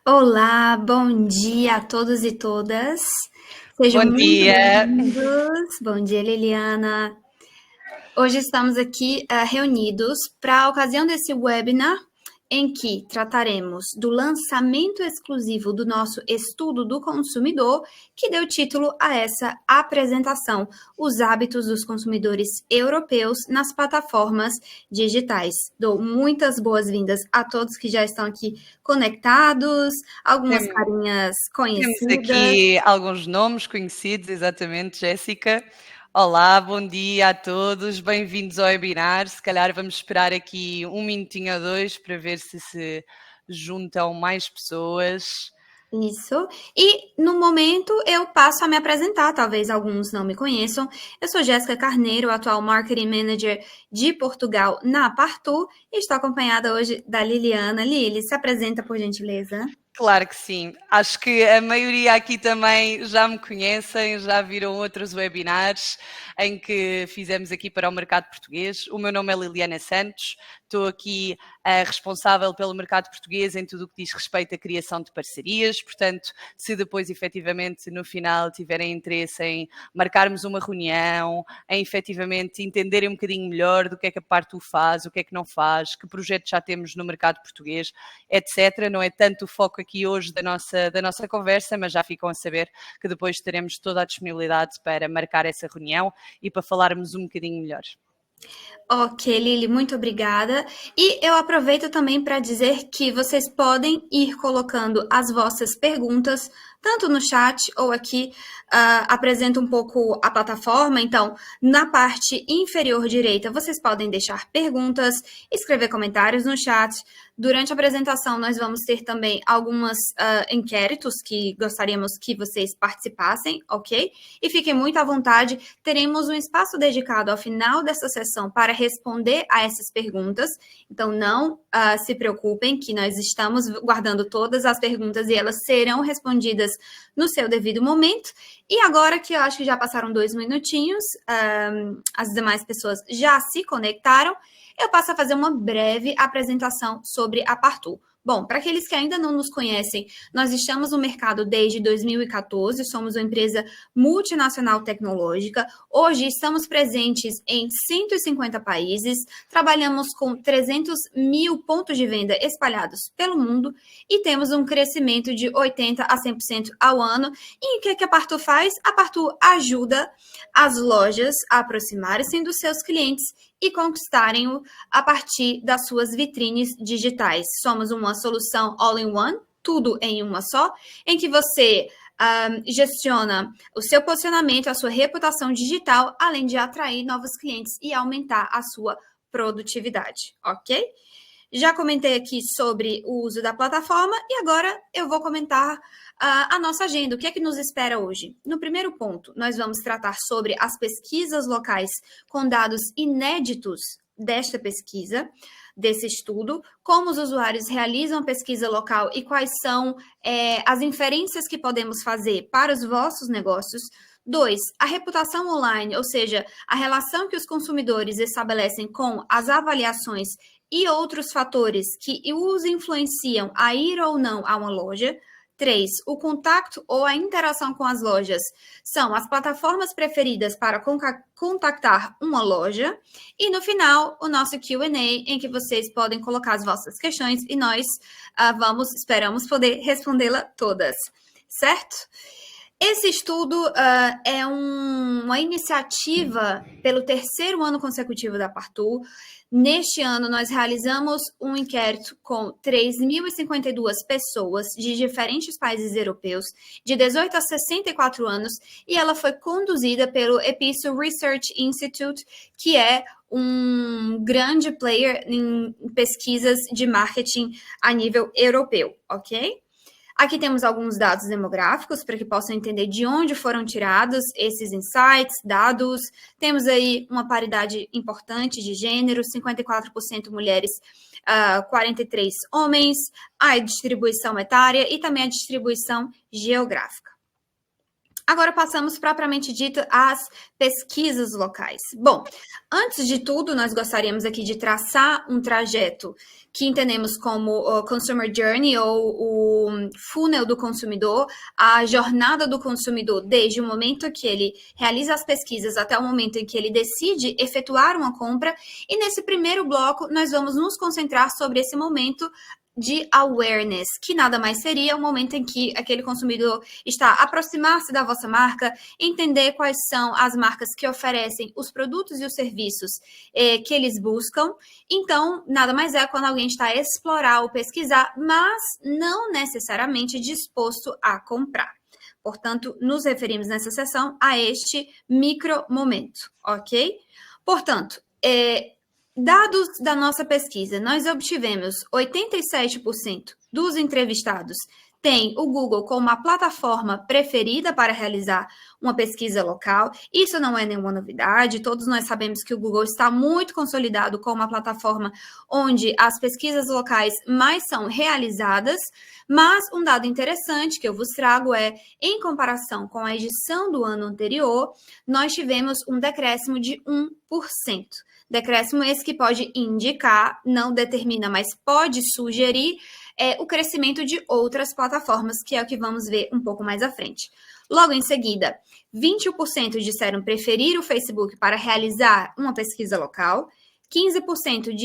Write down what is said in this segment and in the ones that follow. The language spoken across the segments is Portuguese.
Olá, bom dia a todos e todas. Sejam Bom muito dia. bem-vindos. Bom dia, Liliana. Hoje estamos aqui reunidos para a ocasião desse webinar em que trataremos do lançamento exclusivo do nosso estudo do consumidor, que deu título a essa apresentação, os hábitos dos consumidores europeus nas plataformas digitais. Dou muitas boas-vindas a todos que já estão aqui conectados, algumas Tem- carinhas Temos conhecidas. aqui alguns nomes conhecidos, exatamente, Jéssica. Olá, bom dia a todos, bem-vindos ao webinar. Se calhar vamos esperar aqui um minutinho ou dois para ver se juntam mais pessoas. Isso. E no momento eu passo a me apresentar, talvez alguns não me conheçam. Eu sou Jéssica Carneiro, atual Marketing Manager de Portugal na Partu, e estou acompanhada hoje da Liliana. Lili, se apresenta por gentileza. Claro que sim. Acho que a maioria aqui também já me conhecem, já viram outros webinars em que fizemos aqui para o mercado português. O meu nome é Liliana Santos, estou aqui responsável pelo mercado português em tudo o que diz respeito à criação de parcerias. Portanto, se depois efetivamente no final tiverem interesse em marcarmos uma reunião, em efetivamente entenderem um bocadinho melhor do que é que a Partu faz, o que é que não faz, que projetos já temos no mercado português, etc. Não é tanto o foco aqui hoje da nossa conversa, mas já ficam a saber que depois teremos toda a disponibilidade para marcar essa reunião e para falarmos um bocadinho melhor. Ok, Lili, muito obrigada. E eu aproveito também para dizer que vocês podem ir colocando as vossas perguntas, tanto no chat ou aqui, apresento um pouco a plataforma. Então, na parte inferior direita, vocês podem deixar perguntas, escrever comentários no chat. Durante a apresentação, nós vamos ter também algumas inquéritos que gostaríamos que vocês participassem, ok? E fiquem muito à vontade, teremos um espaço dedicado ao final dessa sessão para responder a essas perguntas. Então, não se preocupem que nós estamos guardando todas as perguntas e elas serão respondidas no seu devido momento. E agora que eu acho que já passaram 2 minutinhos, as demais pessoas já se conectaram, eu passo a fazer uma breve apresentação sobre a Partu. Bom, para aqueles que ainda não nos conhecem, nós estamos no mercado desde 2014, somos uma empresa multinacional tecnológica. Hoje estamos presentes em 150 países, trabalhamos com 300 mil pontos de venda espalhados pelo mundo e temos um crescimento de 80% a 100% ao ano. E o que a Partu faz? A Partu ajuda as lojas a aproximarem-se dos seus clientes e conquistarem-o a partir das suas vitrines digitais. Somos uma solução all-in-one, tudo em uma só, em que você gestiona o seu posicionamento, a sua reputação digital, além de atrair novos clientes e aumentar a sua produtividade, ok? Já comentei aqui sobre o uso da plataforma e agora eu vou comentar a nossa agenda, o que é que nos espera hoje. No primeiro ponto, nós vamos tratar sobre as pesquisas locais com dados inéditos desta pesquisa, desse estudo, como os usuários realizam a pesquisa local e quais são as inferências que podemos fazer para os vossos negócios. 2, a reputação online, ou seja, a relação que os consumidores estabelecem com as avaliações e outros fatores que os influenciam a ir ou não a uma loja. 3, o contato ou a interação com as lojas são as plataformas preferidas para contactar uma loja. E no final, o nosso Q&A, em que vocês podem colocar as vossas questões e nós esperamos poder respondê-la todas, certo? Esse estudo é uma iniciativa pelo terceiro ano consecutivo da Partu. Neste ano, nós realizamos um inquérito com 3.052 pessoas de diferentes países europeus, de 18 a 64 anos, e ela foi conduzida pelo Episo Research Institute, que é um grande player em pesquisas de marketing a nível europeu, ok? Aqui temos alguns dados demográficos para que possam entender de onde foram tirados esses insights, dados. Temos aí uma paridade importante de gênero, 54% mulheres, 43% homens, a distribuição etária e também a distribuição geográfica. Agora passamos propriamente dito às pesquisas locais. Bom, antes de tudo, nós gostaríamos aqui de traçar um trajeto que entendemos como o Consumer Journey ou o funil do consumidor, a jornada do consumidor desde o momento que ele realiza as pesquisas até o momento em que ele decide efetuar uma compra. E nesse primeiro bloco, nós vamos nos concentrar sobre esse momento de awareness, que nada mais seria o momento em que aquele consumidor está a aproximar-se da vossa marca, entender quais são as marcas que oferecem os produtos e os serviços que eles buscam. Então, nada mais é quando alguém está a explorar ou pesquisar, mas não necessariamente disposto a comprar. Portanto, nos referimos nessa sessão a este micro momento, ok? Portanto, dados da nossa pesquisa, nós obtivemos 87% dos entrevistados têm o Google como a plataforma preferida para realizar uma pesquisa local. Isso não é nenhuma novidade, todos nós sabemos que o Google está muito consolidado como a plataforma onde as pesquisas locais mais são realizadas, mas um dado interessante que eu vos trago é, em comparação com a edição do ano anterior, nós tivemos um decréscimo de 1%. Decréscimo esse que pode indicar, não determina, mas pode sugerir o crescimento de outras plataformas, que é o que vamos ver um pouco mais à frente. Logo em seguida, 21% disseram preferir o Facebook para realizar uma pesquisa local, 15%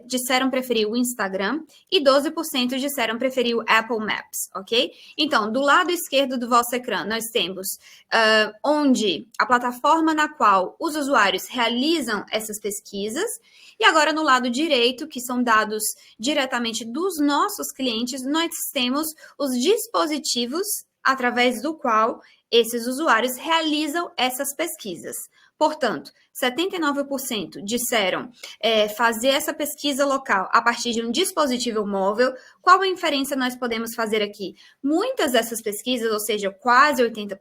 disseram preferir o Instagram e 12% disseram preferir o Apple Maps, ok? Então, do lado esquerdo do vosso ecrã, nós temos onde a plataforma na qual os usuários realizam essas pesquisas, e agora no lado direito, que são dados diretamente dos nossos clientes, nós temos os dispositivos através do qual esses usuários realizam essas pesquisas. Portanto, 79% disseram fazer essa pesquisa local a partir de um dispositivo móvel. Qual a inferência nós podemos fazer aqui? Muitas dessas pesquisas, ou seja, quase 80%,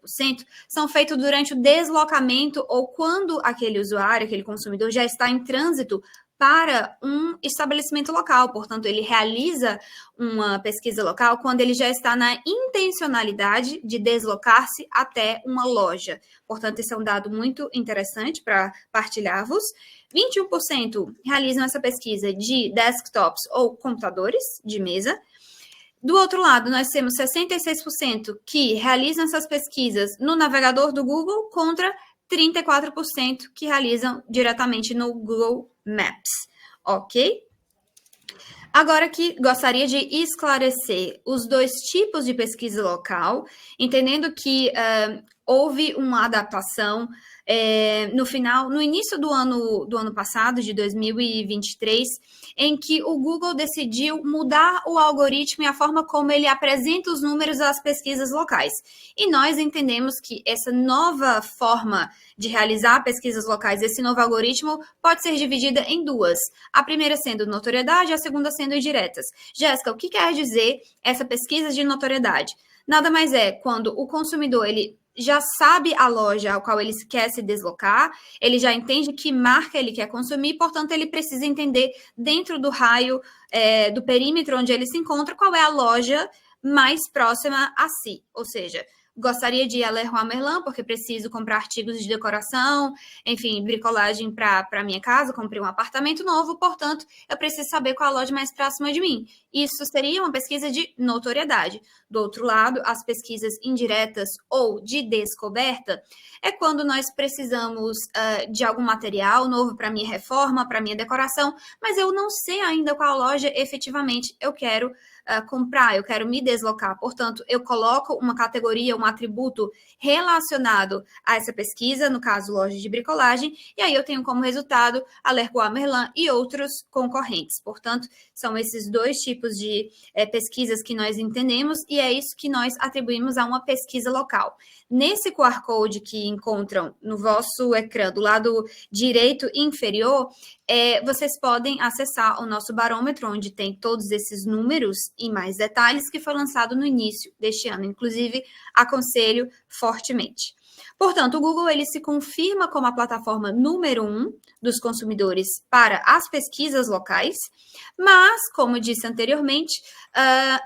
são feitas durante o deslocamento ou quando aquele usuário, aquele consumidor já está em trânsito para um estabelecimento local. Portanto, ele realiza uma pesquisa local quando ele já está na intencionalidade de deslocar-se até uma loja. Portanto, esse é um dado muito interessante para partilhar-vos. 21% realizam essa pesquisa de desktops ou computadores de mesa. Do outro lado, nós temos 66% que realizam essas pesquisas no navegador do Google contra 34% que realizam diretamente no Google Maps, ok? Agora aqui gostaria de esclarecer os dois tipos de pesquisa local, entendendo que houve uma adaptação no início do ano passado, de 2023, em que o Google decidiu mudar o algoritmo e a forma como ele apresenta os números das pesquisas locais. E nós entendemos que essa nova forma de realizar pesquisas locais, esse novo algoritmo, pode ser dividida em duas. A primeira sendo notoriedade, a segunda sendo indiretas. Jéssica, o que quer dizer essa pesquisa de notoriedade? Nada mais é quando o consumidor ele já sabe a loja ao qual ele quer se deslocar, ele já entende que marca ele quer consumir, portanto, ele precisa entender dentro do raio, do perímetro onde ele se encontra, qual é a loja mais próxima a si. Ou seja, gostaria de ir a Leroy Merlin, porque preciso comprar artigos de decoração, enfim, bricolagem para minha casa, comprei um apartamento novo, portanto, eu preciso saber qual a loja mais próxima de mim. Isso seria uma pesquisa de notoriedade. Do outro lado, as pesquisas indiretas ou de descoberta é quando nós precisamos de algum material novo para minha reforma, para minha decoração, mas eu não sei ainda qual loja efetivamente eu quero comprar, eu quero me deslocar. Portanto, eu coloco uma categoria, um atributo relacionado a essa pesquisa, no caso, loja de bricolagem, e aí eu tenho como resultado a Leroy Merlin e outros concorrentes. Portanto, são esses dois tipos de pesquisas que nós entendemos e é isso que nós atribuímos a uma pesquisa local. Nesse QR Code que encontram no vosso ecrã, do lado direito inferior, vocês podem acessar o nosso barômetro, onde tem todos esses números e mais detalhes, que foi lançado no início deste ano. Inclusive, aconselho fortemente. Portanto, o Google ele se confirma como a plataforma número 1 dos consumidores para as pesquisas locais, mas, como disse anteriormente,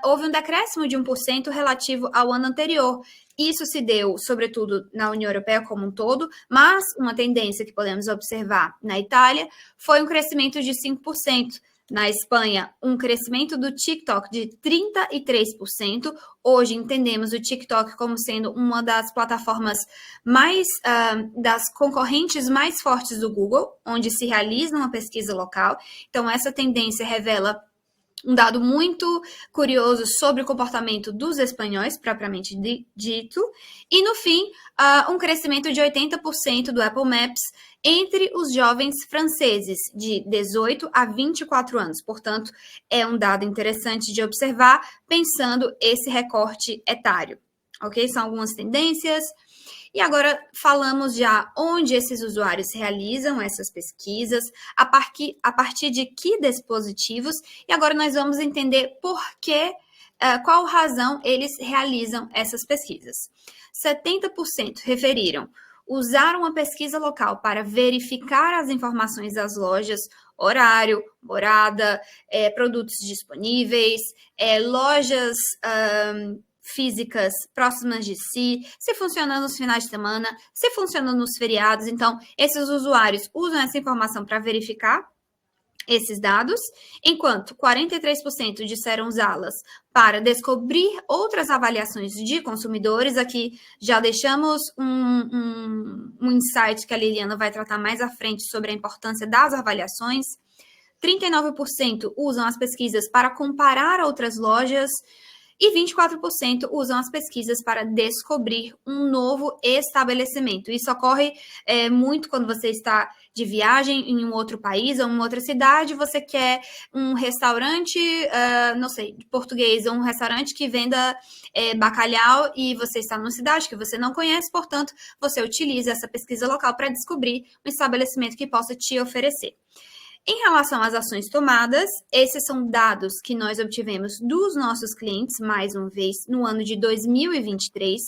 houve um decréscimo de 1% relativo ao ano anterior, Isso se deu, sobretudo, na União Europeia como um todo, mas uma tendência que podemos observar na Itália foi um crescimento de 5%. Na Espanha, um crescimento do TikTok de 33%. Hoje entendemos o TikTok como sendo uma das plataformas mais das concorrentes mais fortes do Google, onde se realiza uma pesquisa local. Então, essa tendência revela um dado muito curioso sobre o comportamento dos espanhóis, propriamente dito. E, no fim, um crescimento de 80% do Apple Maps entre os jovens franceses de 18 a 24 anos. Portanto, é um dado interessante de observar, pensando esse recorte etário. Ok? São algumas tendências. E agora falamos já onde esses usuários realizam essas pesquisas, a partir de que dispositivos, e agora nós vamos entender por que, qual razão eles realizam essas pesquisas. 70% referiram usar uma pesquisa local para verificar as informações das lojas, horário, morada, produtos disponíveis, lojas físicas próximas de si, se funciona nos finais de semana, se funciona nos feriados. Então, esses usuários usam essa informação para verificar esses dados, enquanto 43% disseram usá-las para descobrir outras avaliações de consumidores. Aqui já deixamos um insight que a Liliana vai tratar mais à frente sobre a importância das avaliações. 39% usam as pesquisas para comparar outras lojas, e 24% usam as pesquisas para descobrir um novo estabelecimento. Isso ocorre muito quando você está de viagem em um outro país ou em outra cidade, você quer um restaurante, não sei, de português, ou um restaurante que venda bacalhau, e você está numa cidade que você não conhece, portanto, você utiliza essa pesquisa local para descobrir um estabelecimento que possa te oferecer. Em relação às ações tomadas, esses são dados que nós obtivemos dos nossos clientes, mais uma vez, no ano de 2023.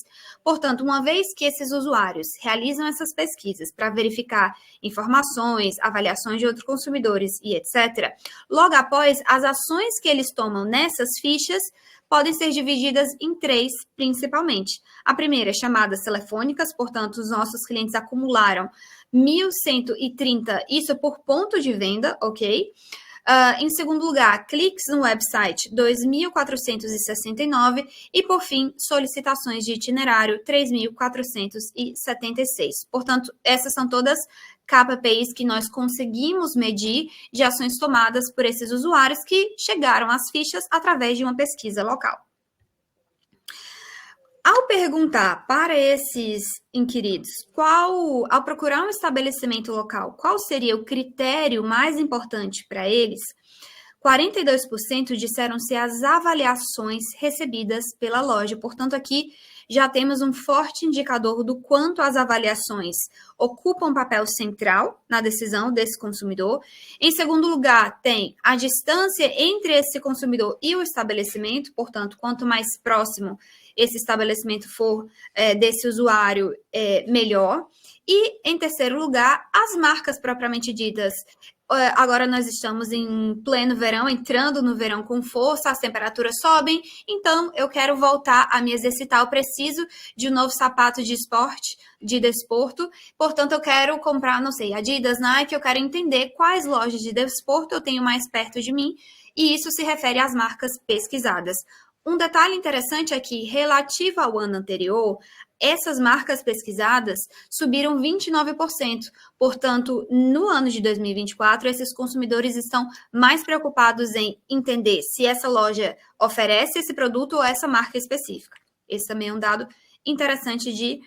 Portanto, uma vez que esses usuários realizam essas pesquisas para verificar informações, avaliações de outros consumidores e etc., logo após, as ações que eles tomam nessas fichas podem ser divididas em 3, principalmente. A primeira é chamadas telefônicas, portanto, os nossos clientes acumularam 1.130, isso por ponto de venda, ok? Em segundo lugar, cliques no website, 2.469, e por fim, solicitações de itinerário, 3.476. Portanto, essas são todas KPIs que nós conseguimos medir de ações tomadas por esses usuários que chegaram às fichas através de uma pesquisa local. Ao perguntar para esses inquiridos ao procurar um estabelecimento local, qual seria o critério mais importante para eles, 42% disseram ser as avaliações recebidas pela loja. Portanto, aqui já temos um forte indicador do quanto as avaliações ocupam um papel central na decisão desse consumidor. Em segundo lugar, tem a distância entre esse consumidor e o estabelecimento. Portanto, quanto mais próximo esse estabelecimento for desse usuário, melhor. E, em terceiro lugar, as marcas propriamente ditas. Agora nós estamos em pleno verão, entrando no verão com força, as temperaturas sobem, então eu quero voltar a me exercitar, eu preciso de um novo sapato de esporte, de desporto, portanto eu quero comprar, não sei, Adidas, Nike, eu quero entender quais lojas de desporto eu tenho mais perto de mim, e isso se refere às marcas pesquisadas. Um detalhe interessante é que, relativo ao ano anterior, essas marcas pesquisadas subiram 29%. Portanto, no ano de 2024, esses consumidores estão mais preocupados em entender se essa loja oferece esse produto ou essa marca específica. Esse também é um dado interessante de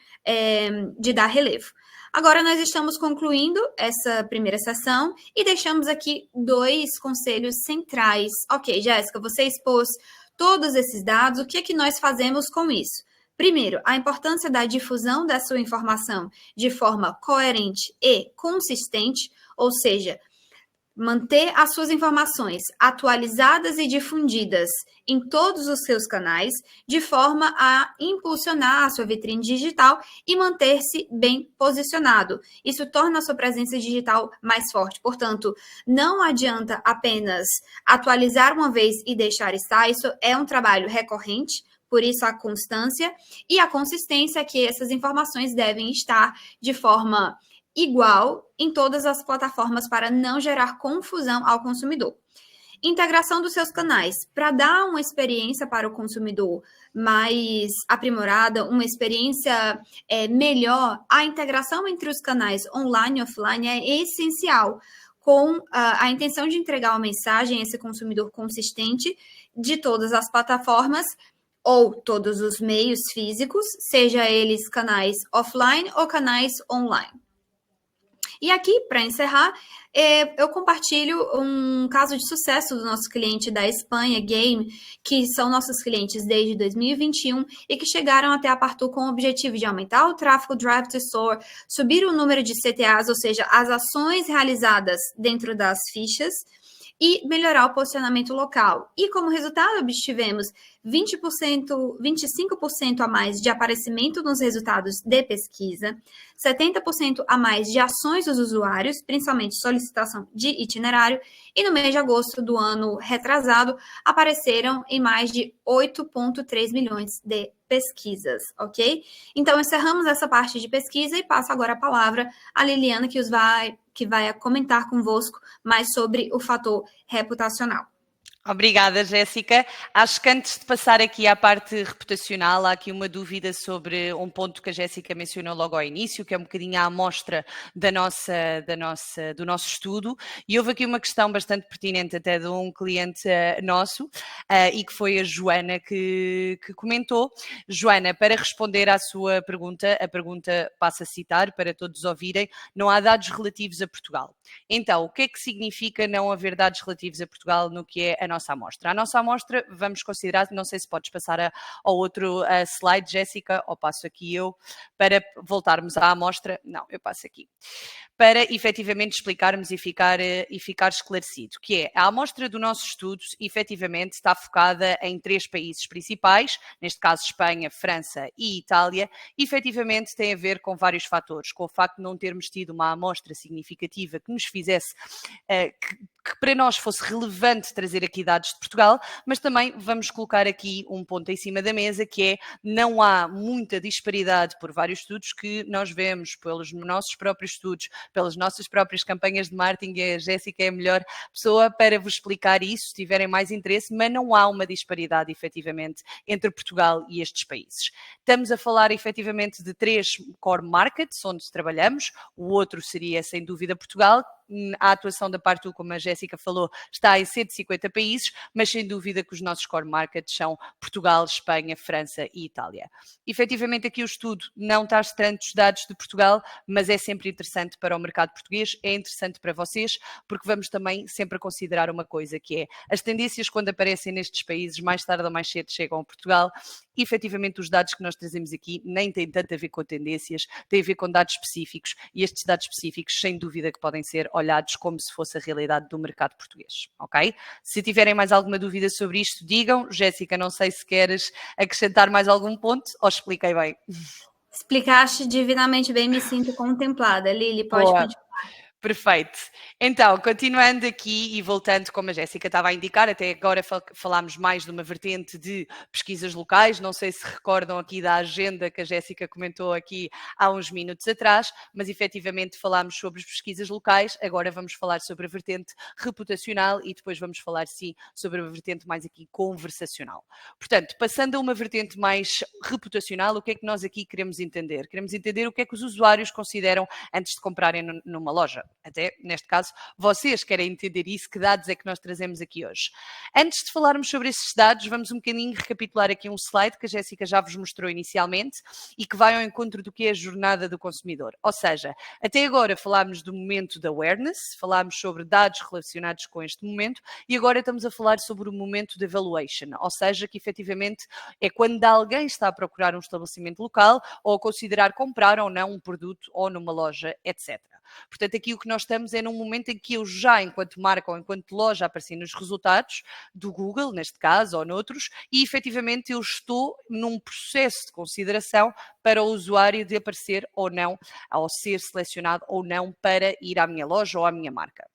dar relevo. Agora, nós estamos concluindo essa primeira sessão e deixamos aqui 2 conselhos centrais. Ok, Jéssica, você expôs todos esses dados, o que é que nós fazemos com isso? Primeiro, a importância da difusão da sua informação de forma coerente e consistente, ou seja, manter as suas informações atualizadas e difundidas em todos os seus canais, de forma a impulsionar a sua vitrine digital e manter-se bem posicionado. Isso torna a sua presença digital mais forte. Portanto, não adianta apenas atualizar uma vez e deixar estar. Isso é um trabalho recorrente, por isso a constância, e a consistência, que essas informações devem estar de forma igual em todas as plataformas para não gerar confusão ao consumidor. Integração dos seus canais, para dar uma experiência para o consumidor mais aprimorada, uma experiência melhor, a integração entre os canais online e offline é essencial, com a intenção de entregar uma mensagem a esse consumidor consistente de todas as plataformas ou todos os meios físicos, seja eles canais offline ou canais online. E aqui, para encerrar, eu compartilho um caso de sucesso do nosso cliente da Espanha, Game, que são nossos clientes desde 2021 e que chegaram até a Partout com o objetivo de aumentar o tráfego Drive to Store, subir o número de CTAs, ou seja, as ações realizadas dentro das fichas, e melhorar o posicionamento local. E como resultado, obtivemos 25% a mais de aparecimento nos resultados de pesquisa, 70% a mais de ações dos usuários, principalmente solicitação de itinerário, e no mês de agosto do ano retrasado, apareceram em mais de 8,3 milhões de pesquisas, ok? Então, encerramos essa parte de pesquisa e passo agora a palavra à Liliana, que vai comentar convosco mais sobre o fator reputacional. Obrigada, Jéssica. Acho que antes de passar aqui à parte reputacional, há aqui uma dúvida sobre um ponto que a Jéssica mencionou logo ao início, que é um bocadinho a amostra do nosso estudo, e houve aqui uma questão bastante pertinente até de um cliente nosso, e que foi a Joana que comentou. Joana, para responder à sua pergunta, a pergunta passo a citar para todos ouvirem: não há dados relativos a Portugal. Então, o que é que significa não haver dados relativos a Portugal no que é a nossa amostra? A nossa amostra, vamos considerar, não sei se podes passar ao outro slide, Jéssica, ou passo aqui eu, para voltarmos à amostra. Não, eu passo aqui. Para efetivamente explicarmos e ficar esclarecido, que é a amostra do nosso estudo efetivamente está focada em 3 países principais, neste caso Espanha, França e Itália, e efetivamente tem a ver com vários fatores, com o facto de não termos tido uma amostra significativa que nos fizesse, que para nós fosse relevante trazer aqui dados de Portugal, mas também vamos colocar aqui um ponto em cima da mesa, que é: não há muita disparidade por vários estudos que nós vemos, pelos nossos próprios estudos, pelas nossas próprias campanhas de marketing, e a Jéssica é a melhor pessoa para vos explicar isso, se tiverem mais interesse, mas não há uma disparidade, efetivamente, entre Portugal e estes países. Estamos a falar, efetivamente, de 3 core markets onde trabalhamos, o outro seria, sem dúvida, Portugal. A atuação da Partout, como a Jéssica falou, está em 150 países, mas sem dúvida que os nossos core markets são Portugal, Espanha, França e Itália. Efetivamente, aqui o estudo não traz tantos dados de Portugal, mas é sempre interessante para o mercado português, é interessante para vocês, porque vamos também sempre considerar uma coisa, que é: as tendências, quando aparecem nestes países, mais tarde ou mais cedo chegam a Portugal. E, efetivamente, os dados que nós trazemos aqui nem têm tanto a ver com tendências, têm a ver com dados específicos, e estes dados específicos, sem dúvida, que podem ser olhados como se fosse a realidade do mercado português, ok? Se tiverem mais alguma dúvida sobre isto, digam. Jéssica, não sei se queres acrescentar mais algum ponto ou expliquei bem. Explicaste divinamente bem, me sinto contemplada. Lili, pode continuar. Perfeito. Então, continuando aqui e voltando, como a Jéssica estava a indicar, até agora falámos mais de uma vertente de pesquisas locais. Não sei se recordam aqui da agenda que a Jéssica comentou aqui há uns minutos atrás, mas efetivamente falámos sobre as pesquisas locais. Agora vamos falar sobre a vertente reputacional e depois vamos falar, sim, sobre a vertente mais aqui conversacional. Portanto, passando a uma vertente mais reputacional, o que é que nós aqui queremos entender? Queremos entender o que é que os usuários consideram antes de comprarem numa loja. Até, neste caso, vocês querem entender isso, que dados é que nós trazemos aqui hoje. Antes de falarmos sobre esses dados, vamos um bocadinho recapitular aqui um slide que a Jéssica já vos mostrou inicialmente e que vai ao encontro do que é a jornada do consumidor. Ou seja, até agora falámos do momento da awareness, falámos sobre dados relacionados com este momento e agora estamos a falar sobre o momento de evaluation, ou seja, que efetivamente é quando alguém está a procurar um estabelecimento local ou a considerar comprar ou não um produto ou numa loja, etc. Portanto, aqui o que nós estamos é num momento em que eu já, enquanto marca ou enquanto loja, apareci nos resultados do Google, neste caso, ou noutros, e efetivamente eu estou num processo de consideração para o usuário de aparecer ou não, ou ser selecionado ou não para ir à minha loja ou à minha marca.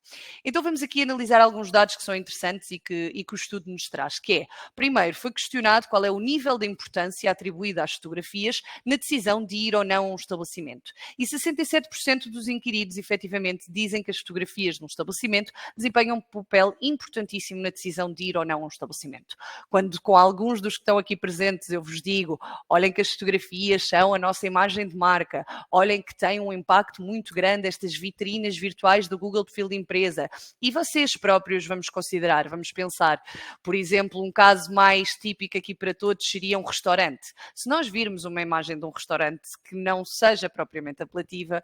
Então vamos aqui analisar alguns dados que são interessantes e que o estudo nos traz, que é, primeiro, foi questionado qual é o nível de importância atribuído às fotografias na decisão de ir ou não a um estabelecimento. E 67% dos inquiridos, efetivamente, dizem que as fotografias num estabelecimento desempenham um papel importantíssimo na decisão de ir ou não a um estabelecimento. Quando com alguns dos que estão aqui presentes eu vos digo, olhem que as fotografias são a nossa imagem de marca, olhem que tem um impacto muito grande estas vitrinas virtuais do Google Perfil de Empresa, e vocês próprios vamos considerar, vamos pensar, por exemplo, um caso mais típico aqui para todos seria um restaurante. Se nós virmos uma imagem de um restaurante que não seja propriamente apelativa,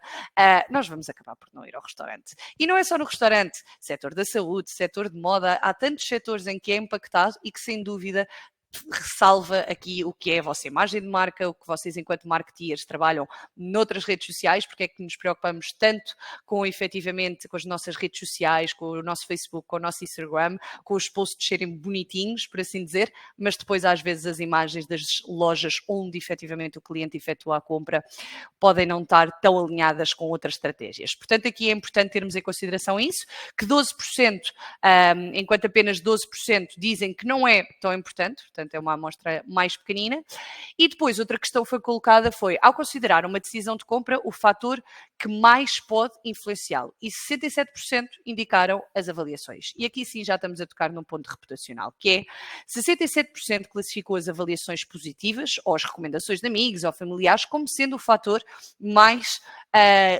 nós vamos acabar por não ir ao restaurante. E não é só no restaurante, setor da saúde, setor de moda, há tantos setores em que é impactado e que sem dúvida ressalva aqui o que é a vossa imagem de marca, o que vocês enquanto marketeers trabalham noutras redes sociais, porque é que nos preocupamos tanto com efetivamente com as nossas redes sociais, com o nosso Facebook, com o nosso Instagram, com os posts serem bonitinhos, por assim dizer, mas depois às vezes as imagens das lojas onde efetivamente o cliente efetua a compra podem não estar tão alinhadas com outras estratégias. Portanto, aqui é importante termos em consideração isso, que 12%, enquanto apenas 12% dizem que não é tão importante, portanto é uma amostra mais pequenina. E depois outra questão foi colocada foi, ao considerar uma decisão de compra, o fator que mais pode influenciá-lo. E 67% indicaram as avaliações. E aqui sim já estamos a tocar num ponto reputacional, que é 67% classificou as avaliações positivas ou as recomendações de amigos ou familiares como sendo o fator mais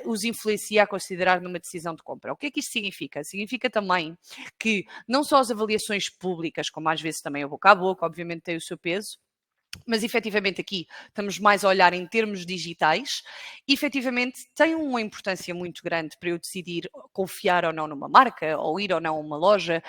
os influencia a considerar numa decisão de compra. O que é que isto significa? Significa também que não só as avaliações públicas, como às vezes também o boca a boca, obviamente tem o seu peso, mas efetivamente aqui estamos mais a olhar em termos digitais, e efetivamente tem uma importância muito grande para eu decidir confiar ou não numa marca, ou ir ou não a uma loja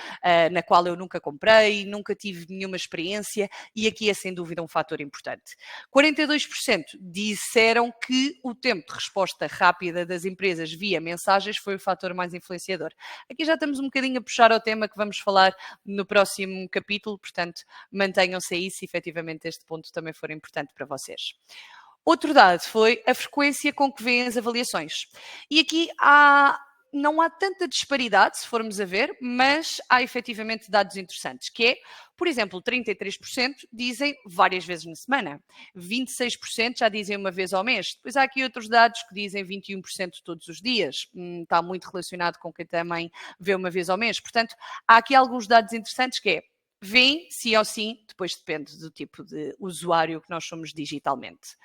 na qual eu nunca comprei, nunca tive nenhuma experiência, e aqui é sem dúvida um fator importante. 42% disseram que o tempo de resposta rápida das empresas via mensagens foi o fator mais influenciador. Aqui já estamos um bocadinho a puxar ao tema que vamos falar no próximo capítulo, portanto mantenham-se aí se efetivamente este ponto também for importante para vocês. Outro dado foi a frequência com que vêm as avaliações. E aqui não há tanta disparidade, se formos a ver, mas há efetivamente dados interessantes, que é, por exemplo, 33% dizem várias vezes na semana, 26% já dizem uma vez ao mês. Depois há aqui outros dados que dizem 21% todos os dias, está muito relacionado com quem também vê uma vez ao mês. Portanto, há aqui alguns dados interessantes que é, vêm, sim ou sim, depois depende do tipo de usuário que nós somos digitalmente.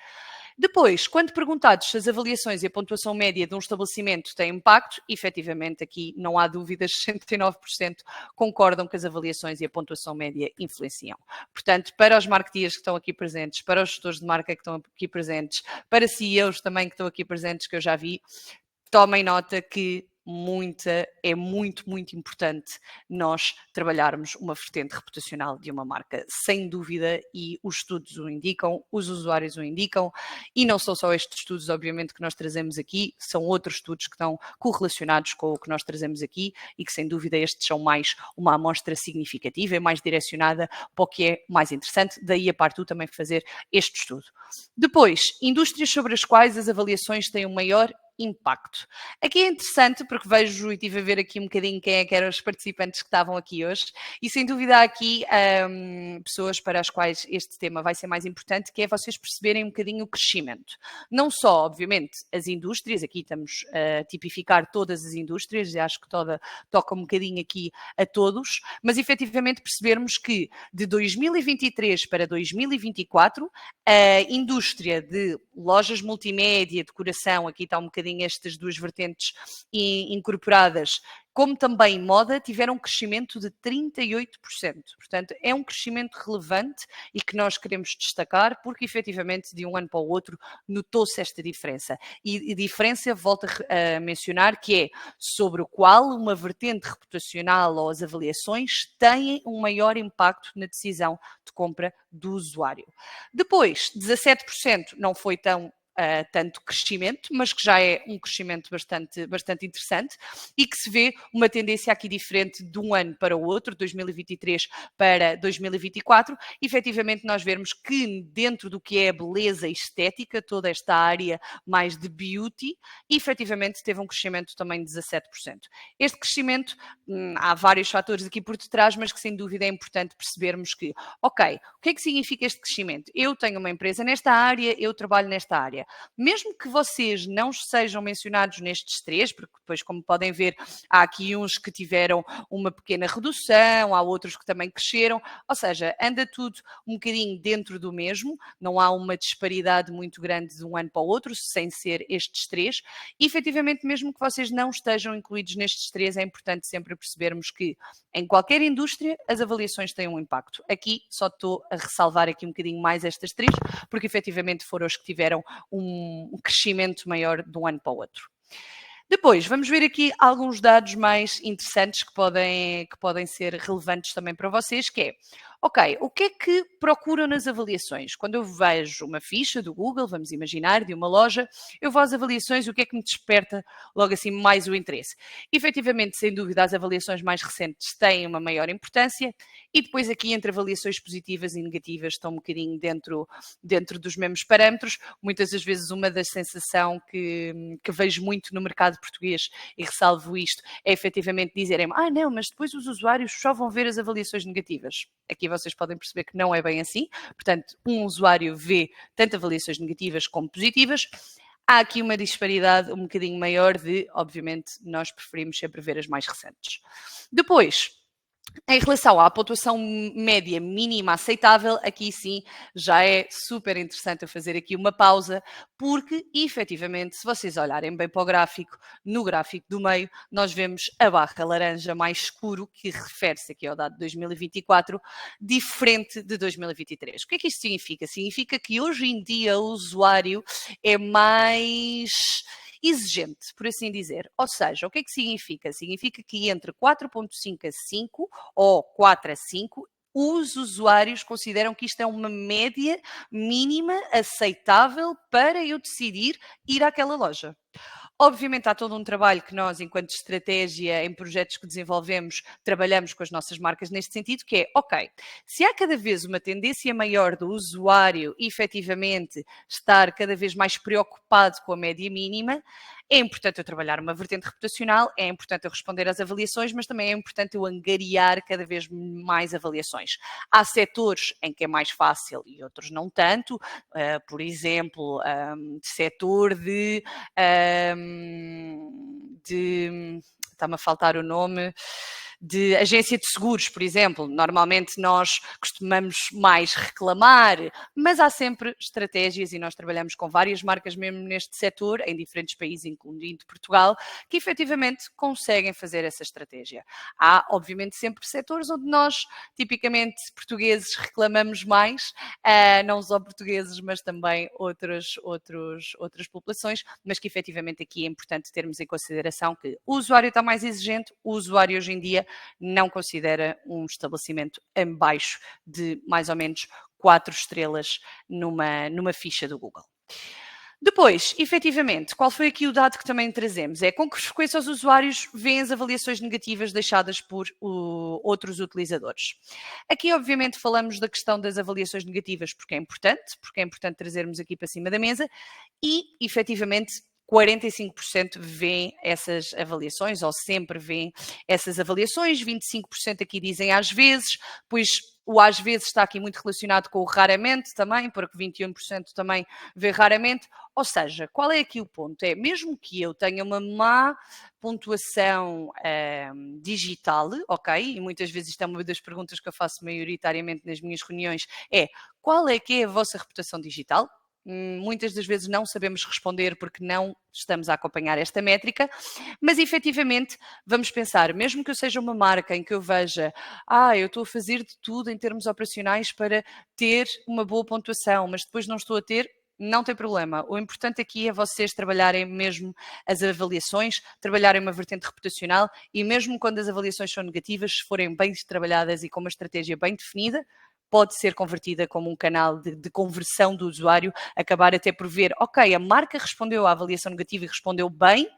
Depois, quando perguntados se as avaliações e a pontuação média de um estabelecimento têm impacto, efetivamente aqui não há dúvidas, 69% concordam que as avaliações e a pontuação média influenciam. Portanto, para os marketeers que estão aqui presentes, para os gestores de marca que estão aqui presentes, para CEOs também que estão aqui presentes, que eu já vi, tomem nota que é muito, muito importante nós trabalharmos uma vertente reputacional de uma marca, sem dúvida, e os estudos o indicam, os usuários o indicam, e não são só estes estudos, obviamente, que nós trazemos aqui, são outros estudos que estão correlacionados com o que nós trazemos aqui e que, sem dúvida, estes são mais uma amostra significativa e mais direcionada para o que é mais interessante, daí a parte também fazer este estudo. Depois, indústrias sobre as quais as avaliações têm um maior impacto. Aqui é interessante porque vejo e tive a ver aqui um bocadinho quem é que eram os participantes que estavam aqui hoje e sem dúvida há aqui pessoas para as quais este tema vai ser mais importante, que é vocês perceberem um bocadinho o crescimento. Não só, obviamente, as indústrias, aqui estamos a tipificar todas as indústrias e acho que toca um bocadinho aqui a todos, mas efetivamente percebermos que de 2023 para 2024 a indústria de lojas multimédia, decoração, aqui está um bocadinho estas duas vertentes incorporadas, como também moda, tiveram um crescimento de 38%. Portanto, é um crescimento relevante e que nós queremos destacar porque, efetivamente, de um ano para o outro, notou-se esta diferença. E a diferença, volto a mencionar, que é sobre o qual uma vertente reputacional ou as avaliações têm um maior impacto na decisão de compra do usuário. Depois, 17% não foi tão tanto crescimento, mas que já é um crescimento bastante interessante e que se vê uma tendência aqui diferente de um ano para o outro, 2023 para 2024, efetivamente nós vemos que dentro do que é a beleza e estética, toda esta área mais de beauty, efetivamente teve um crescimento também de 17%. Este crescimento, há vários fatores aqui por detrás, mas que sem dúvida é importante percebermos que, ok, o que é que significa este crescimento? Eu tenho uma empresa nesta área, eu trabalho nesta área. Mesmo que vocês não sejam mencionados nestes três, porque depois, como podem ver, há aqui uns que tiveram uma pequena redução, há outros que também cresceram, ou seja, anda tudo um bocadinho dentro do mesmo, não há uma disparidade muito grande de um ano para o outro, sem ser estes três, e efetivamente mesmo que vocês não estejam incluídos nestes três, é importante sempre percebermos que em qualquer indústria as avaliações têm um impacto. Aqui só estou a ressalvar aqui um bocadinho mais estas três, porque efetivamente foram os que tiveram um crescimento maior de um ano para o outro. Depois, vamos ver aqui alguns dados mais interessantes que podem ser relevantes também para vocês, que é, ok, o que é que procuram nas avaliações? Quando eu vejo uma ficha do Google, vamos imaginar, de uma loja, eu vou às avaliações, o que é que me desperta logo assim mais o interesse? Efetivamente, sem dúvida, as avaliações mais recentes têm uma maior importância e depois aqui entre avaliações positivas e negativas estão um bocadinho dentro dos mesmos parâmetros. Muitas das vezes uma das sensações que vejo muito no mercado português, e ressalvo isto, é efetivamente dizerem não, mas depois os usuários só vão ver as avaliações negativas. Aqui vocês podem perceber que não é bem assim, portanto, um usuário vê tanto avaliações negativas como positivas. Há aqui uma disparidade um bocadinho maior de, obviamente, nós preferimos sempre ver as mais recentes. Depois, em relação à pontuação média mínima aceitável, aqui sim já é super interessante eu fazer aqui uma pausa, porque efetivamente, se vocês olharem bem para o gráfico, no gráfico do meio, nós vemos a barra laranja mais escuro, que refere-se aqui ao dado de 2024, diferente de 2023. O que é que isto significa? Significa que hoje em dia o usuário é mais exigente, por assim dizer. Ou seja, o que é que significa? Significa que entre 4.5 a 5 ou 4 a 5, os usuários consideram que isto é uma média mínima aceitável para eu decidir ir àquela loja. Obviamente há todo um trabalho que nós, enquanto estratégia em projetos que desenvolvemos, trabalhamos com as nossas marcas neste sentido, que é, ok, se há cada vez uma tendência maior do usuário efetivamente estar cada vez mais preocupado com a média mínima, é importante eu trabalhar uma vertente reputacional, é importante eu responder às avaliações, mas também é importante eu angariar cada vez mais avaliações. Há setores em que é mais fácil e outros não tanto, por exemplo, setor está-me a faltar o nome, de agência de seguros, por exemplo. Normalmente nós costumamos mais reclamar, mas há sempre estratégias e nós trabalhamos com várias marcas mesmo neste setor, em diferentes países, incluindo Portugal, que efetivamente conseguem fazer essa estratégia. Há, obviamente, sempre setores onde nós, tipicamente portugueses, reclamamos mais, não só portugueses, mas também outras populações, mas que efetivamente aqui é importante termos em consideração que o usuário está mais exigente, o usuário hoje em dia não considera um estabelecimento em baixo de mais ou menos 4 estrelas numa ficha do Google. Depois, efetivamente, qual foi aqui o dado que também trazemos? É com que frequência os usuários veem as avaliações negativas deixadas por outros utilizadores. Aqui, obviamente, falamos da questão das avaliações negativas porque é importante trazermos aqui para cima da mesa e, efetivamente, 45% veem essas avaliações ou sempre veem essas avaliações, 25% aqui dizem às vezes, pois o às vezes está aqui muito relacionado com o raramente também, porque 21% também vê raramente. Ou seja, qual é aqui o ponto? É mesmo que eu tenha uma má pontuação digital, ok? E muitas vezes isto é uma das perguntas que eu faço maioritariamente nas minhas reuniões, é qual é que é a vossa reputação digital? Muitas das vezes não sabemos responder porque não estamos a acompanhar esta métrica, mas efetivamente vamos pensar, mesmo que eu seja uma marca em que eu veja, eu estou a fazer de tudo em termos operacionais para ter uma boa pontuação, mas depois não estou a ter, não tem problema. O importante aqui é vocês trabalharem mesmo as avaliações, trabalharem uma vertente reputacional e mesmo quando as avaliações são negativas, se forem bem trabalhadas e com uma estratégia bem definida, pode ser convertida como um canal de conversão do usuário, acabar até por ver, ok, a marca respondeu à avaliação negativa e respondeu bem,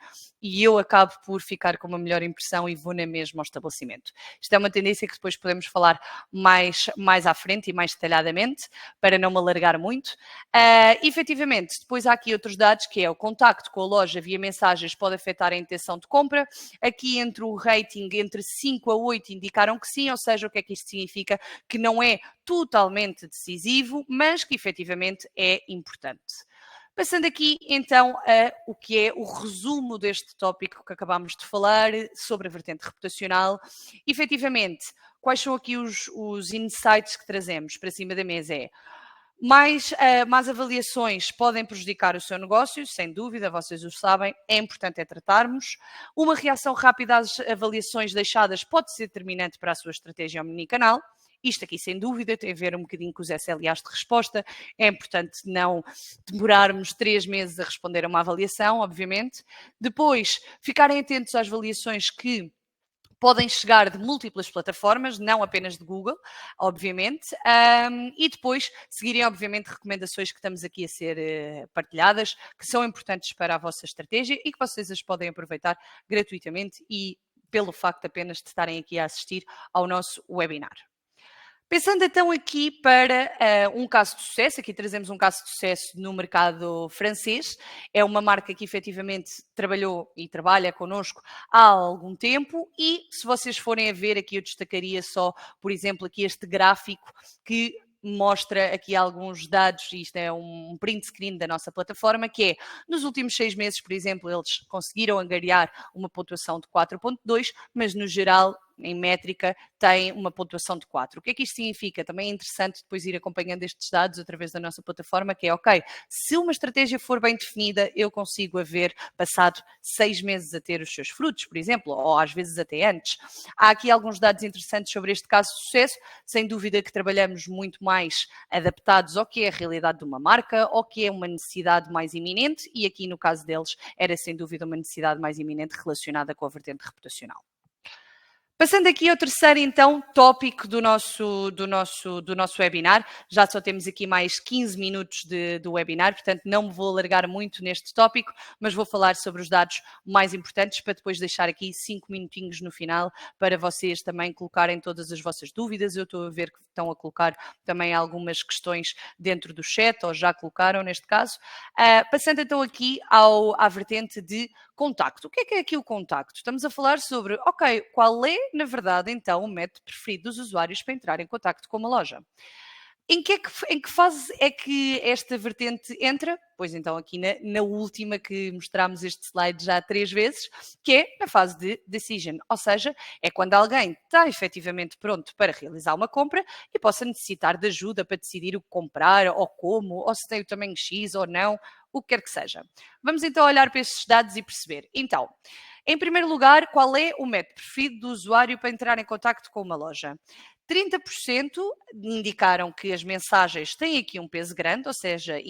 e eu acabo por ficar com uma melhor impressão e vou na mesma ao estabelecimento. Isto é uma tendência que depois podemos falar mais à frente e mais detalhadamente, para não me alargar muito. Efetivamente, depois há aqui outros dados, que é o contacto com a loja via mensagens pode afetar a intenção de compra. Aqui entre o rating, entre 5 a 8 indicaram que sim, ou seja, o que é que isto significa? Que não é totalmente decisivo, mas que efetivamente é importante. Passando aqui então a o que é o resumo deste tópico que acabámos de falar sobre a vertente reputacional. Efetivamente, quais são aqui os insights que trazemos para cima da mesa? Más avaliações podem prejudicar o seu negócio, sem dúvida, vocês o sabem, é importante tratarmos. Uma reação rápida às avaliações deixadas pode ser determinante para a sua estratégia omnicanal. Isto aqui, sem dúvida, tem a ver um bocadinho com os SLAs de resposta. É importante não demorarmos 3 meses a responder a uma avaliação, obviamente. Depois, ficarem atentos às avaliações que podem chegar de múltiplas plataformas, não apenas de Google, obviamente, e depois seguirem, obviamente, recomendações que estamos aqui a ser partilhadas, que são importantes para a vossa estratégia e que vocês as podem aproveitar gratuitamente e pelo facto apenas de estarem aqui a assistir ao nosso webinar. Pensando então aqui para um caso de sucesso, aqui trazemos um caso de sucesso no mercado francês, é uma marca que efetivamente trabalhou e trabalha connosco há algum tempo e se vocês forem a ver aqui eu destacaria só, por exemplo, aqui este gráfico que mostra aqui alguns dados, e isto é um print screen da nossa plataforma, que é, nos últimos 6 meses, por exemplo, eles conseguiram angariar uma pontuação de 4.2, mas no geral, em métrica, tem uma pontuação de 4. O que é que isto significa? Também é interessante depois ir acompanhando estes dados através da nossa plataforma, que é, ok, se uma estratégia for bem definida, eu consigo haver passado 6 meses a ter os seus frutos, por exemplo, ou às vezes até antes. Há aqui alguns dados interessantes sobre este caso de sucesso, sem dúvida que trabalhamos muito mais adaptados ao que é a realidade de uma marca, ao que é uma necessidade mais iminente, e aqui no caso deles era sem dúvida uma necessidade mais iminente relacionada com a vertente reputacional. Passando aqui ao terceiro, então, tópico do nosso webinar. Já só temos aqui mais 15 minutos do webinar, portanto não me vou alargar muito neste tópico, mas vou falar sobre os dados mais importantes para depois deixar aqui 5 minutinhos no final para vocês também colocarem todas as vossas dúvidas. Eu estou a ver que estão a colocar também algumas questões dentro do chat, ou já colocaram neste caso. Passando então aqui à vertente de contacto. O que é aqui o contacto? Estamos a falar sobre, ok, qual é, na verdade, então, o método preferido dos usuários para entrar em contacto com uma loja? Em que fase é que esta vertente entra? Pois então aqui na última que mostramos este slide já 3 vezes, que é na fase de decision, ou seja, é quando alguém está efetivamente pronto para realizar uma compra e possa necessitar de ajuda para decidir o que comprar, ou como, ou se tem o tamanho X ou não, o que quer que seja. Vamos então olhar para estes dados e perceber. Então, em primeiro lugar, qual é o método preferido do usuário para entrar em contacto com uma loja? 30% indicaram que as mensagens têm aqui um peso grande, ou seja,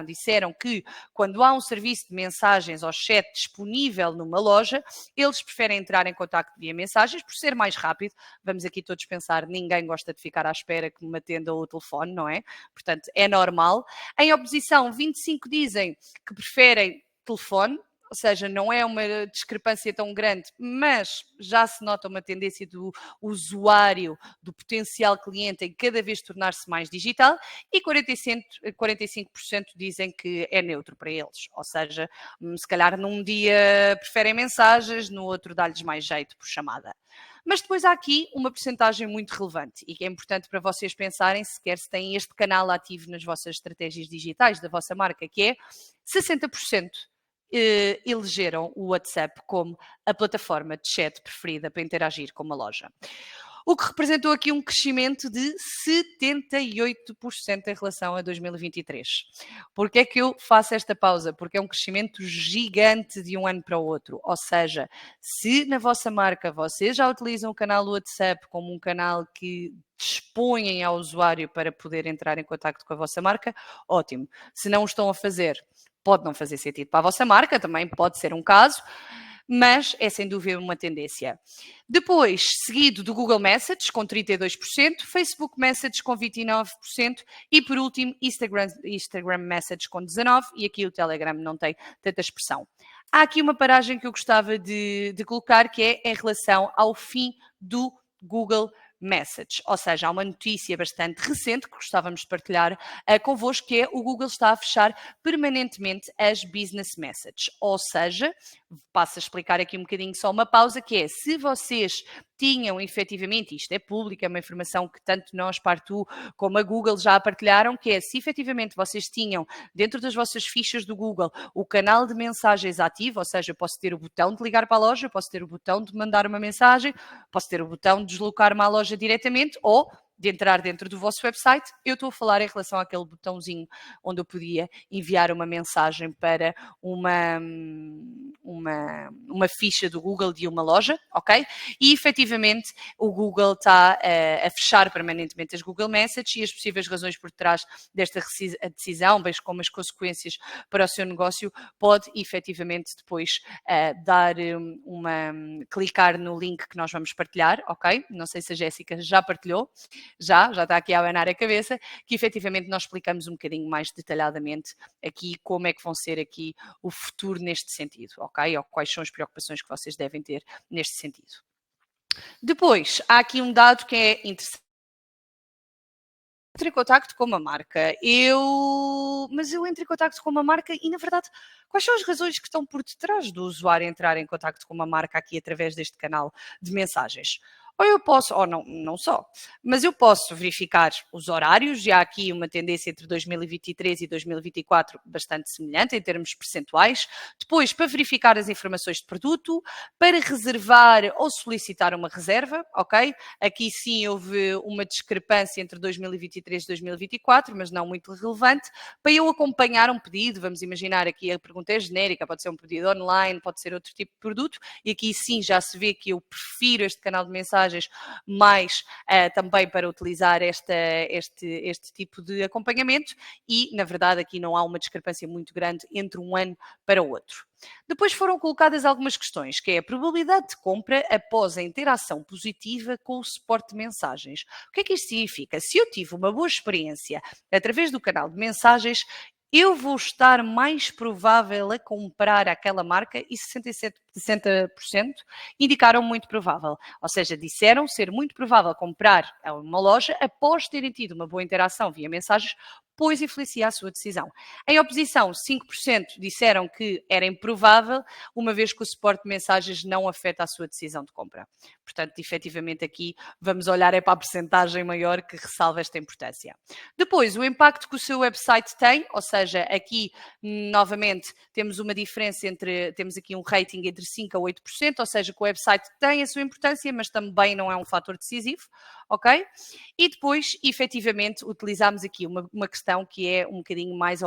disseram que quando há um serviço de mensagens ou chat disponível numa loja, eles preferem entrar em contacto via mensagens por ser mais rápido. Vamos aqui todos pensar, ninguém gosta de ficar à espera que me atenda o telefone, não é? Portanto, é normal. Em oposição, 25 dizem que preferem telefone, ou seja, não é uma discrepância tão grande, mas já se nota uma tendência do usuário, do potencial cliente em cada vez tornar-se mais digital, e 45% dizem que é neutro para eles, ou seja, se calhar num dia preferem mensagens, no outro dá-lhes mais jeito por chamada. Mas depois há aqui uma percentagem muito relevante e que é importante para vocês pensarem se têm este canal ativo nas vossas estratégias digitais da vossa marca, que é 60% elegeram o WhatsApp como a plataforma de chat preferida para interagir com uma loja. O que representou aqui um crescimento de 78% em relação a 2023. Porquê é que eu faço esta pausa? Porque é um crescimento gigante de um ano para o outro. Ou seja, se na vossa marca vocês já utilizam o canal WhatsApp como um canal que dispõem ao usuário para poder entrar em contacto com a vossa marca, ótimo. Se não o estão a fazer, pode não fazer sentido para a vossa marca, também pode ser um caso. mas é sem dúvida uma tendência. Depois, seguido do Google Messages com 32%, Facebook Messages com 29% e por último Instagram Messages com 19% e aqui o Telegram não tem tanta expressão. Há aqui uma paragem que eu gostava de colocar, que é em relação ao fim do Google Message, ou seja, há uma notícia bastante recente que gostávamos de partilhar convosco, que é o Google está a fechar permanentemente as Business Messages, ou seja, passo a explicar aqui um bocadinho só uma pausa, que é, se vocês tinham efetivamente, isto é público, é uma informação que tanto nós, Partu, como a Google já partilharam, que é, se efetivamente vocês tinham dentro das vossas fichas do Google o canal de mensagens ativo, ou seja, eu posso ter o botão de ligar para a loja, eu posso ter o botão de mandar uma mensagem, posso ter o botão de deslocar-me à loja diretamente ou de entrar dentro do vosso website. Eu estou a falar em relação àquele botãozinho onde eu podia enviar uma mensagem para uma ficha do Google de uma loja, ok? E efetivamente o Google está a fechar permanentemente as Google Messages e as possíveis razões por trás desta decisão, bem como as consequências para o seu negócio, pode efetivamente depois clicar no link que nós vamos partilhar, ok? Não sei se a Jéssica já partilhou, já está aqui a abanar a cabeça, que efetivamente nós explicamos um bocadinho mais detalhadamente aqui como é que vão ser aqui o futuro neste sentido, ok? Ou quais são as preocupações que vocês devem ter neste sentido. Depois, há aqui um dado que é interessante. Entro em contacto com uma marca, mas eu entro em contacto com uma marca e, na verdade, quais são as razões que estão por detrás do usuário entrar em contacto com uma marca aqui através deste canal de mensagens? Ou eu posso, ou não só, mas eu posso verificar os horários, e há aqui uma tendência entre 2023 e 2024 bastante semelhante em termos percentuais. Depois, para verificar as informações de produto, para reservar ou solicitar uma reserva, ok? Aqui sim houve uma discrepância entre 2023 e 2024, mas não muito relevante. Para eu acompanhar um pedido, vamos imaginar aqui a pergunta é genérica, pode ser um pedido online, pode ser outro tipo de produto, e aqui sim já se vê que eu prefiro este canal de mensagens mais também para utilizar este tipo de acompanhamento e, na verdade, aqui não há uma discrepância muito grande entre um ano para o outro. Depois foram colocadas algumas questões, que é a probabilidade de compra após a interação positiva com o suporte de mensagens. O que é que isto significa? Se eu tive uma boa experiência através do canal de mensagens, eu vou estar mais provável a comprar aquela marca e 60% indicaram muito provável. Ou seja, disseram ser muito provável comprar a uma loja após terem tido uma boa interação via mensagens, pois influencia a sua decisão. Em oposição, 5% disseram que era improvável, uma vez que o suporte de mensagens não afeta a sua decisão de compra. Portanto, efetivamente aqui vamos olhar para a percentagem maior que ressalva esta importância. Depois, o impacto que o seu website tem, ou seja, aqui novamente temos uma diferença temos aqui um rating entre 5% a 8%, ou seja, que o website tem a sua importância, mas também não é um fator decisivo, ok? E depois, efetivamente, utilizamos aqui uma questão que é um bocadinho mais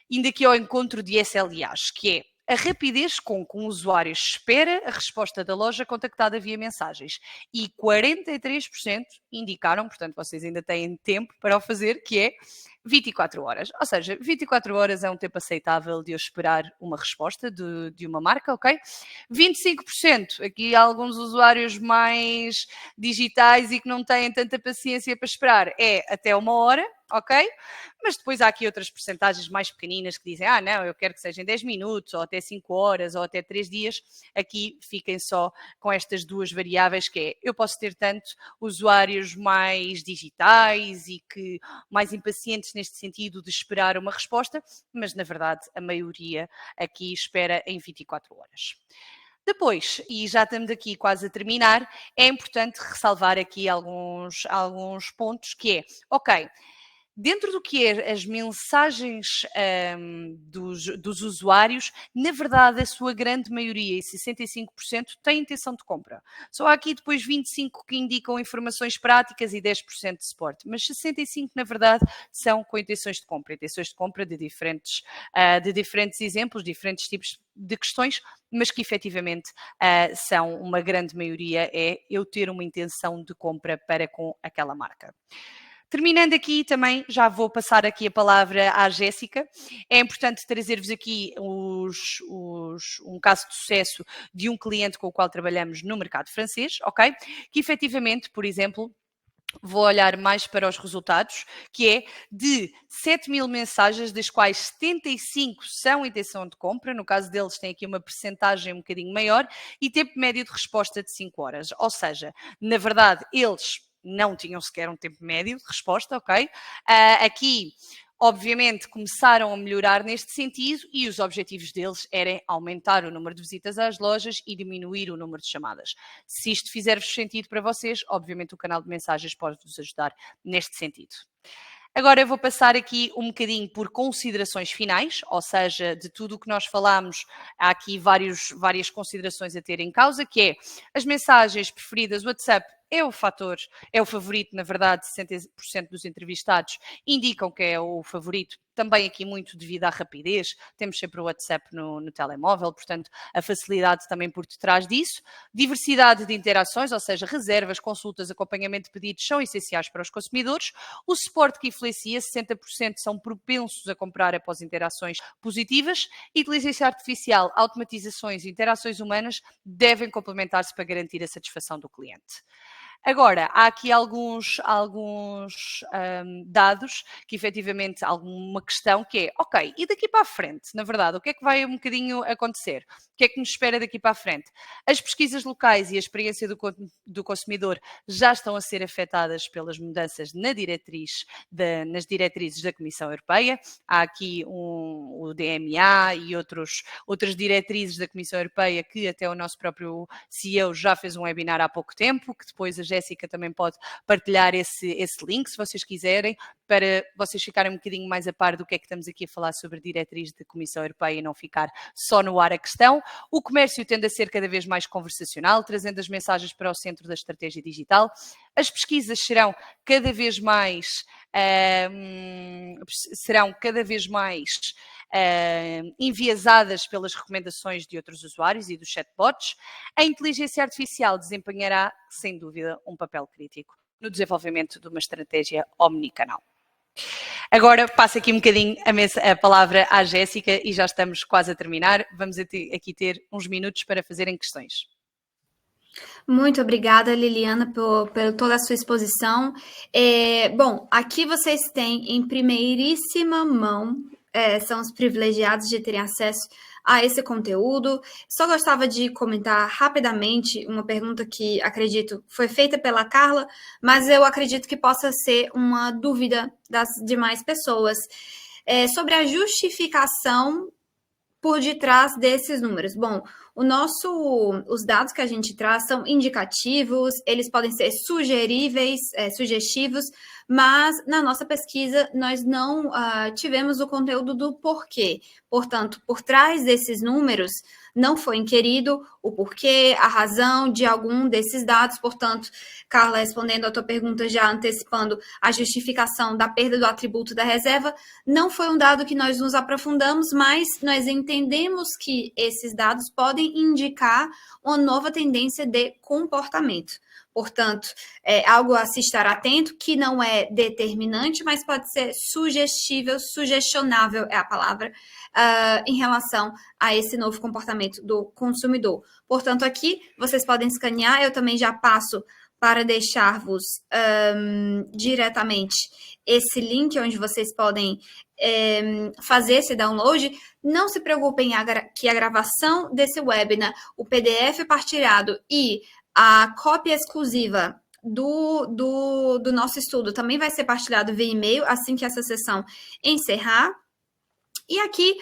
indo aqui ao encontro de SLAs, que é a rapidez com que um usuário espera a resposta da loja contactada via mensagens. E 43% indicaram, portanto, vocês ainda têm tempo para o fazer, que é 24 horas. Ou seja, 24 horas é um tempo aceitável de eu esperar uma resposta de uma marca, ok? 25%, aqui há alguns usuários mais digitais e que não têm tanta paciência para esperar, é até 1 hora, ok? Mas depois há aqui outras percentagens mais pequeninas que dizem, não, eu quero que seja em 10 minutos, ou até 5 horas, ou até 3 dias. Aqui fiquem só com estas duas variáveis, que é, eu posso ter tanto usuários mais digitais e que mais impacientes neste sentido de esperar uma resposta, mas na verdade a maioria aqui espera em 24 horas. Depois, e já estamos aqui quase a terminar, é importante ressalvar aqui alguns pontos, que é, ok, dentro do que é as mensagens dos usuários, na verdade, a sua grande maioria, e 65%, tem intenção de compra. Só há aqui depois 25% que indicam informações práticas e 10% de suporte. Mas 65%, na verdade, são com intenções de compra. Intenções de compra de diferentes exemplos, diferentes tipos de questões, mas que efetivamente são uma grande maioria, é eu ter uma intenção de compra para com aquela marca. Terminando aqui também, já vou passar aqui a palavra à Jéssica. É importante trazer-vos aqui um caso de sucesso de um cliente com o qual trabalhamos no mercado francês, ok? Que efetivamente, por exemplo, vou olhar mais para os resultados, que é de 7.000 mensagens, das quais 75 são intenção de compra, no caso deles tem aqui uma percentagem um bocadinho maior, e tempo médio de resposta de 5 horas. Ou seja, na verdade, eles não tinham sequer um tempo médio de resposta, ok? Aqui, obviamente, começaram a melhorar neste sentido e os objetivos deles eram aumentar o número de visitas às lojas e diminuir o número de chamadas. Se isto fizer-vos sentido para vocês, obviamente o canal de mensagens pode-vos ajudar neste sentido. Agora eu vou passar aqui um bocadinho por considerações finais, ou seja, de tudo o que nós falámos, há aqui várias considerações a ter em causa, que é as mensagens preferidas, o WhatsApp é o favorito, na verdade, 60% dos entrevistados indicam que é o favorito, também aqui muito devido à rapidez, temos sempre o WhatsApp no telemóvel, portanto, a facilidade também por detrás disso. Diversidade de interações, ou seja, reservas, consultas, acompanhamento de pedidos são essenciais para os consumidores. O suporte que influencia, 60% são propensos a comprar após interações positivas. Inteligência artificial, automatizações e interações humanas devem complementar-se para garantir a satisfação do cliente. Agora, há aqui alguns dados que efetivamente, alguma questão que é, ok, e daqui para a frente, na verdade, o que é que vai um bocadinho acontecer? O que é que nos espera daqui para a frente? As pesquisas locais e a experiência do consumidor já estão a ser afetadas pelas mudanças nas diretrizes da Comissão Europeia. Há aqui o DMA e outras diretrizes da Comissão Europeia que até o nosso próprio CEO já fez um webinar há pouco tempo, que depois a Jéssica também pode partilhar esse link, se vocês quiserem, para vocês ficarem um bocadinho mais a par do que é que estamos aqui a falar sobre diretrizes da Comissão Europeia e não ficar só no ar a questão. O comércio tende a ser cada vez mais conversacional, trazendo as mensagens para o centro da estratégia digital. As pesquisas serão cada vez mais enviesadas pelas recomendações de outros usuários e dos chatbots. A inteligência artificial desempenhará, sem dúvida, um papel crítico no desenvolvimento de uma estratégia omnicanal. Agora passo aqui um bocadinho a palavra à Jéssica e já estamos quase a terminar. Vamos aqui ter uns minutos para fazerem questões. Muito obrigada, Liliana, por toda a sua exposição. Bom, aqui vocês têm em primeiríssima mão, são os privilegiados de terem acesso a esse conteúdo. Só gostava de comentar rapidamente uma pergunta que acredito foi feita pela Carla, mas eu acredito que possa ser uma dúvida das demais pessoas. Sobre a justificação por detrás desses números. Bom, os dados que a gente traz são indicativos, eles podem ser sugestivos, mas na nossa pesquisa nós não tivemos o conteúdo do porquê. Portanto, por trás desses números não foi inquirido o porquê, a razão de algum desses dados. Portanto, Carla, respondendo a tua pergunta, já antecipando a justificação da perda do atributo da reserva, não foi um dado que nós nos aprofundamos, mas nós entendemos que esses dados podem indicar uma nova tendência de comportamento. Portanto, é algo a se estar atento, que não é determinante, mas pode ser sugestionável é a palavra, em relação a esse novo comportamento do consumidor. Portanto, aqui vocês podem escanear, eu também já passo para deixar-vos diretamente esse link onde vocês podem fazer esse download. Não se preocupem que a gravação desse webinar, o PDF partilhado e a cópia exclusiva do nosso estudo também vai ser partilhado via e-mail assim que essa sessão encerrar. E aqui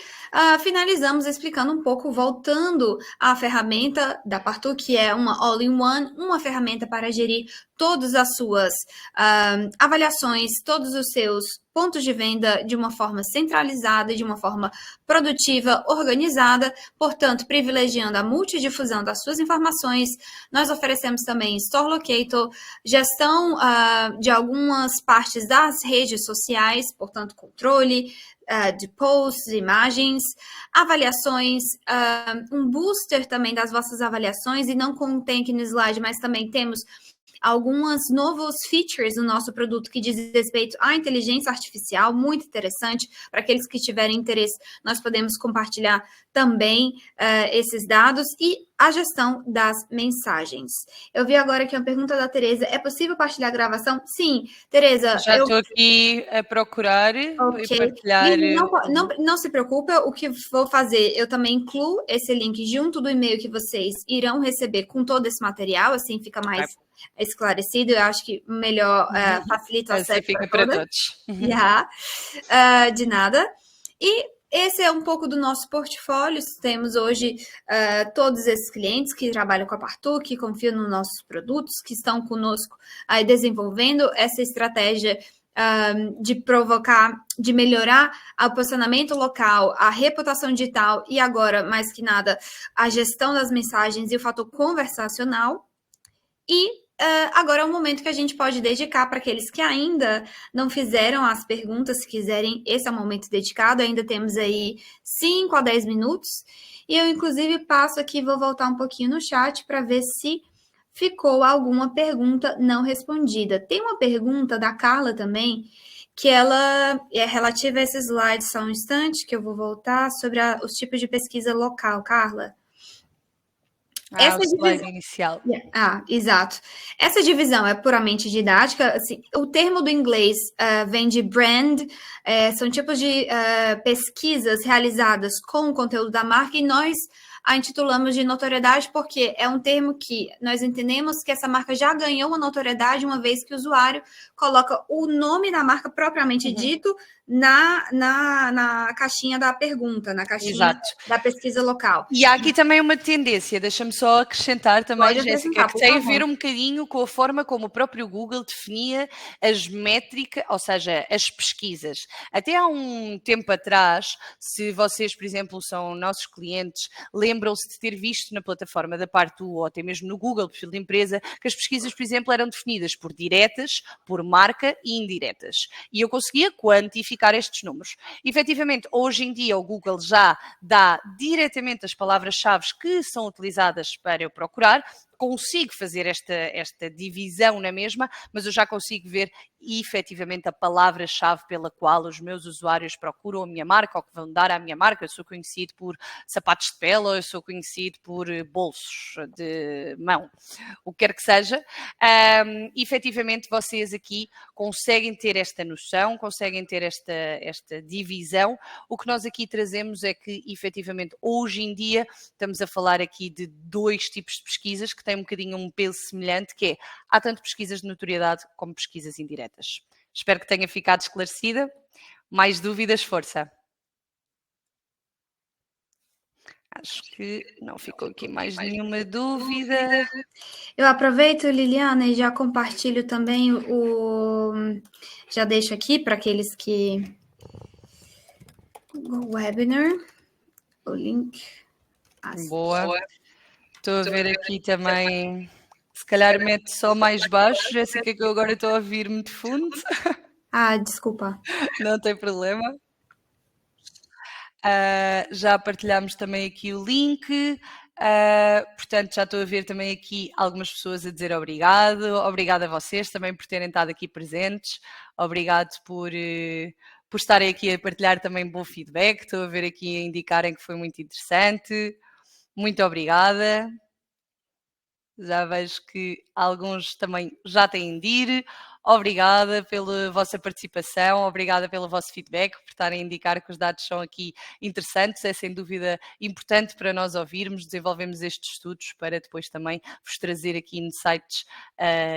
finalizamos explicando um pouco, voltando à ferramenta da Partout, que é uma all-in-one, uma ferramenta para gerir todas as suas avaliações, todos os seus pontos de venda de uma forma centralizada, de uma forma produtiva, organizada, portanto, privilegiando a multidifusão das suas informações. Nós oferecemos também Store Locator, gestão de algumas partes das redes sociais, portanto, controle de posts, imagens, avaliações, um booster também das vossas avaliações, e não contém aqui no slide, mas também temos alguns novos features no nosso produto que diz respeito à inteligência artificial, muito interessante. Para aqueles que tiverem interesse, nós podemos compartilhar também esses dados e a gestão das mensagens. Eu vi agora aqui uma pergunta da Tereza. É possível partilhar a gravação? Sim, Tereza. Já estou aqui a procurar e partilhar. Não se preocupa, o que vou fazer, eu também incluo esse link junto do e-mail que vocês irão receber com todo esse material, assim fica mais esclarecido. Eu acho que melhor facilita o acesso para todos. De nada. E esse é um pouco do nosso portfólio. Temos hoje todos esses clientes que trabalham com a Partout, que confiam nos nossos produtos, que estão conosco aí desenvolvendo essa estratégia de provocar, de melhorar o posicionamento local, a reputação digital e agora, mais que nada, a gestão das mensagens e o fator conversacional. E agora é o momento que a gente pode dedicar para aqueles que ainda não fizeram as perguntas, se quiserem, esse é o momento dedicado, ainda temos aí 5 a 10 minutos. E eu, inclusive, passo aqui, vou voltar um pouquinho no chat para ver se ficou alguma pergunta não respondida. Tem uma pergunta da Carla também, que ela é relativa a esses slides, só um instante, que eu vou voltar, sobre os tipos de pesquisa local, Carla. Essa slide inicial. Exato. Essa divisão é puramente didática. Assim, o termo do inglês vem de brand, são tipos de pesquisas realizadas com o conteúdo da marca e nós a intitulamos de notoriedade porque é um termo que nós entendemos que essa marca já ganhou uma notoriedade uma vez que o usuário coloca o nome da marca propriamente dito na caixinha da pergunta, na caixinha da pesquisa local. E há aqui também uma tendência, deixa-me só acrescentar também, Jéssica, que tem a ver um bocadinho com a forma como o próprio Google definia as métricas, ou seja, as pesquisas. Até há um tempo atrás, se vocês, por exemplo, são nossos clientes, lembram-se de ter visto na plataforma da Partout ou até mesmo no Google, perfil de empresa, que as pesquisas, por exemplo, eram definidas por diretas, por marca e indiretas. E eu conseguia quantificar estes números. Efetivamente, hoje em dia o Google já dá diretamente as palavras-chave que são utilizadas para eu procurar, consigo fazer esta divisão na mesma, mas eu já consigo ver efetivamente a palavra-chave pela qual os meus usuários procuram a minha marca ou que vão dar à minha marca. Eu sou conhecido por sapatos de pele ou eu sou conhecido por bolsos de mão, o que quer que seja. Efetivamente vocês aqui conseguem ter esta noção, conseguem ter esta divisão. O que nós aqui trazemos é que efetivamente hoje em dia estamos a falar aqui de dois tipos de pesquisas que têm um bocadinho um peso semelhante, que é, há tanto pesquisas de notoriedade como pesquisas indiretas. Espero que tenha ficado esclarecida. Mais dúvidas, força. Acho que não ficou aqui mais nenhuma dúvida. Eu aproveito, Liliana, e já compartilho também já deixo aqui para aqueles que... O webinar, o link. Boa. Estou a ver aqui também... Se calhar mete só mais baixo, Jéssica, que eu agora estou a ouvir-me de fundo. Desculpa. Não tem problema. Já partilhámos também aqui o link. Portanto, já estou a ver também aqui algumas pessoas a dizer obrigado. Obrigado a vocês também por terem estado aqui presentes. Obrigado por estarem aqui a partilhar também bom feedback. Estou a ver aqui a indicarem que foi muito interessante. Muito obrigada. Já vejo que alguns também já têm de ir. Obrigada pela vossa participação, obrigada pelo vosso feedback, por estarem a indicar que os dados são aqui interessantes. É sem dúvida importante para nós ouvirmos, desenvolvemos estes estudos para depois também vos trazer aqui insights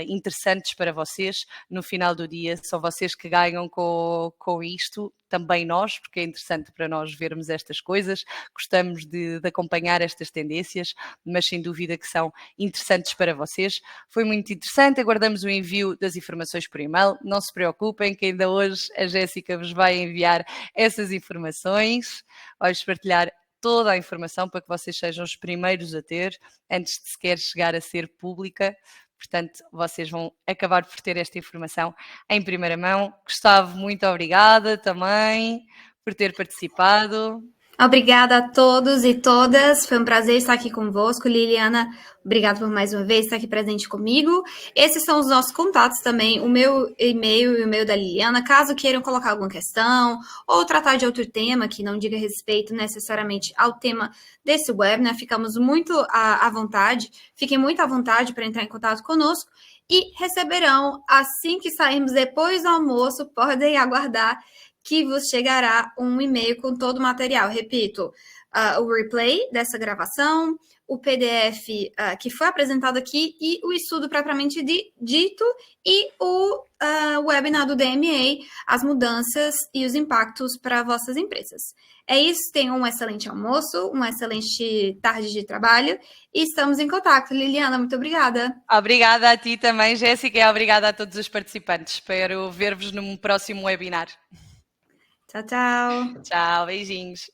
interessantes para vocês. No final do dia são vocês que ganham com isto, também nós, porque é interessante para nós vermos estas coisas, gostamos de acompanhar estas tendências, mas sem dúvida que são interessantes para vocês. Foi muito interessante, aguardamos o envio das informações por e-mail, não se preocupem que ainda hoje a Jéssica vos vai enviar essas informações, vai-vos partilhar toda a informação para que vocês sejam os primeiros a ter, antes de sequer chegar a ser pública. Portanto, vocês vão acabar por ter esta informação em primeira mão. Gustavo, muito obrigada também por ter participado. Obrigada a todos e todas. Foi um prazer estar aqui convosco. Liliana, obrigada por mais uma vez estar aqui presente comigo. Esses são os nossos contatos também, o meu e-mail e o e-mail da Liliana. Caso queiram colocar alguma questão ou tratar de outro tema que não diga respeito necessariamente ao tema desse webinar, ficamos muito à vontade. Fiquem muito à vontade para entrar em contato conosco e receberão, assim que sairmos depois do almoço, podem aguardar que vos chegará um e-mail com todo o material. Repito, o replay dessa gravação, o PDF que foi apresentado aqui e o estudo propriamente dito e o webinar do DMA, as mudanças e os impactos para vossas empresas. É isso, tenham um excelente almoço, uma excelente tarde de trabalho e estamos em contato. Liliana, muito obrigada. Obrigada a ti também, Jéssica, e obrigada a todos os participantes. Espero ver-vos num próximo webinar. Tchau, tchau. Tchau, beijinhos.